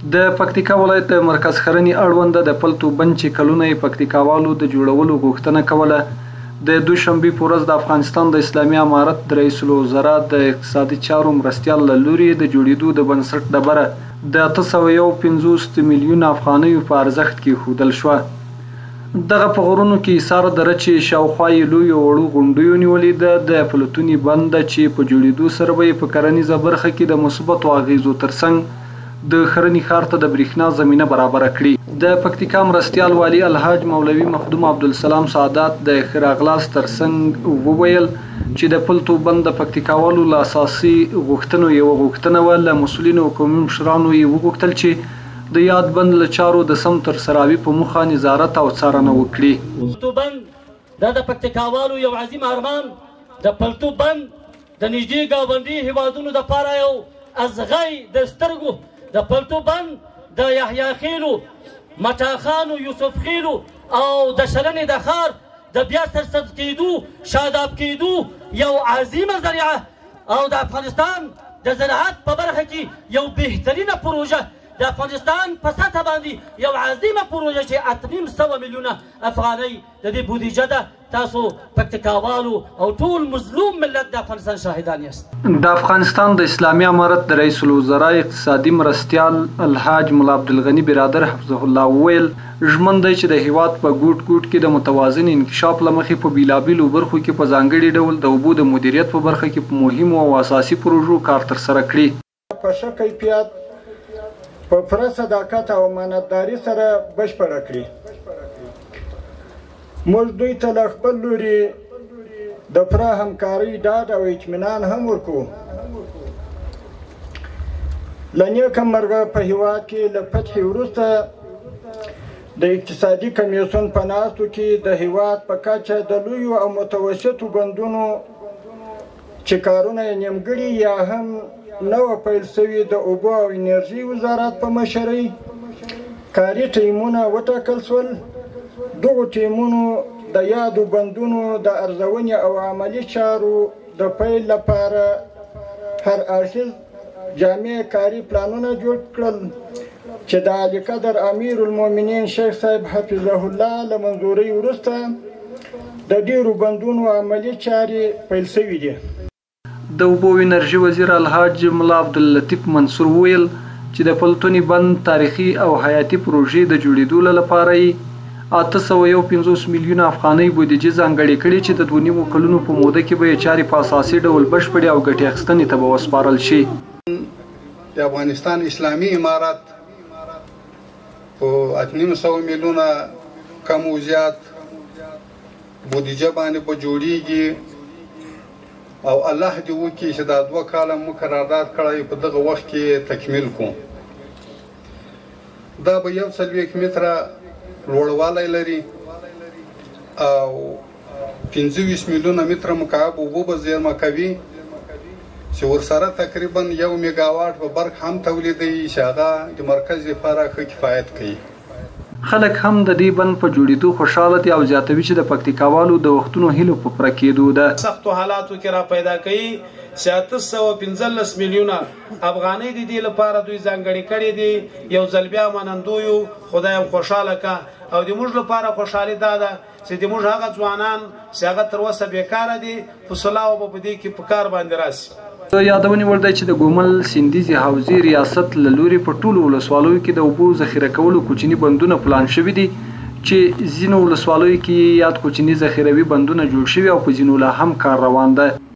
د پکتیکا ولایت د مرکز ښرنې اړونده د پلتو بند چې کلونه یې پکتیکاوالو د جوړولو غوښتنه کوله، د دوشنبې په ورځ د افغانستان د اسلامي امارت د رئیس الوزرا د اقتصادي چارو مرستیال له لوري د جوړېدو د بنسټ ډبره د 851 میلیون افغانیو په ارزښت کې ایښودل شوه. دغه په غرونو کې ایثار دره چې شاوخوا یې لویو وړو غونډیو نیولې ده، د پلتوني بند چې په جوړېدو سره به یې په کرنیزه برخه کې د مثبتو اغیزو ترڅنګ د ښرنې ښار ته د برېښنا زمینه برابره کړي. د پکتیکا مرستیال والي الحاج مولوي مخدوم عبدالسلام سعادت د ښه راغلاست ترڅنګ وویل چې د پلتو بند د پکتیکاوالو له اساسي غوښتنو یوه غوښتنه وه. له مسؤلینو او قومي مشرانو یې وغوښتل چې د یاد بند له چارو د سم ترسروي په موخه نظارت او څارنه وکړي. پلتو بند دا د پکتیکاوالو یو عظیم ارمان، د پلتو بند د نږدې ګاونډي هیوادونو دپاره یو ازغی د سترګو، د پلتو بند د یحیی خیلو، مټاخانو، یوسف خیلو او د شلنې د ښار د بیا سرسبز کېدو، شاداب کېدو یو عظیمه ذریعه او د افغانستان د زراعت په برخه کې یو بهترینه پروژه، د افغانستان په سطح باندې یو عظیمه پروژه چې 800 میلیونه افغانۍ د دې بودیجه ده. تاسو پکتیکاوالو او ټول مظلوم ملت د افغانستان شاهدان یاست. د افغانستان د اسلامي امارت د رئیس الوزرا اقتصادي مرستیال الحاج ملا عبدالغني برادر حفظه الله وویل ژمن دی چې د هیواد په ګوټ ګوټ کې د متوازن انکشاف له مخې په بیلابیلو برخو کې په ځانګړي ډول د اوبو د مدیریت په برخه کې په مهمو او اساسي پروژو کار ترسره کړي. په ښه کیفیت په پوره صداقت او امانتداري سره بشپړه کړي. موږ دوی ته له خپل لوري د پوره همکارۍ ډاډ او اطمینان هم ورکوو. له نیکه مرغه په هېواد کې له فتحې وروسته د اقتصادي کمیسیون په ناستو کې د هېواد په کچه د لویو او متوسطو بندونو چې کارونه یې نیمګړي یا هم نوه پیل سوي د اوبو او انرژي وزارت په مشرۍ کاري ټیمونه وټاکل شول. دغو ټیمونو د یادو بندونو د ارزونې او عملي چارو د پیل لپاره هر اړخیز جامع کاري پلانونه جوړ کړل چې د اعلی قدر امیر المؤمنین شیخ صاحب حفظه الله له منظورۍ وروسته د ډیرو بندونو عملي چارې پیل شوي دي. د اوبو او انرژي وزیر الحاج ملا عبداللطیف منصور وویل چې د پلتوني بند تاریخي او حیاتي پروژې د جوړېدو لپاره یې 851 میلیونه افغانۍ بودیجه ځانګړې کړې چې د 2.5 کلونو په موده کې به یې چارې په اساسي ډول بشپړې او ګټې اخیستنې ته به وسپارل شي. د افغانستان اسلامي امارت په 800 میلیونه کم او زیات بودیجه باندې به جوړیږي او الله دې وکړي چې دا 2 کاله مو قرارداد کړی په دغه وخت کې تکمیل کوو. دا به 1 متره لوړوالی لري او 25 میلیونه متره مکعب اوبه به زیرمه کوي چې ورسره تقریبا 1 میګاواټ په برق هم تولیدوي چې هغه د مرکز لپاره ښه کفایت کوي. خلک هم د دې بند په جوړېدو خوشحاله دي او زیاتوي چې د پکتیکاوالو د وختونو هیلو په پوره کېدو ده. سختو حالاتو کې را پیدا کوي چې 815 میلیونه افغانۍ د دې لپاره دوی ځانګړې کړې دي. یو ځل بیا منندویو خدای هم خوشحاله که او د موږ لپاره خوشحالي دا ده چې د موږ هغه ځوانان چې هغه تر اوسه بیکاره دي په صلاح به په دې کې په کار باندې راسي. د یادونې وړ دی چې د ګومل سیندیزي حوزې ریاست له لوري په ټولو ولسوالیو کې د اوبو ذخیره کولو کوچني بندونه پلان شوي دي چې ځینو ولسوالیو کې یاد کوچني ذخیروي بندونه جوړ شوي او په ځینو لا هم کار روان ده.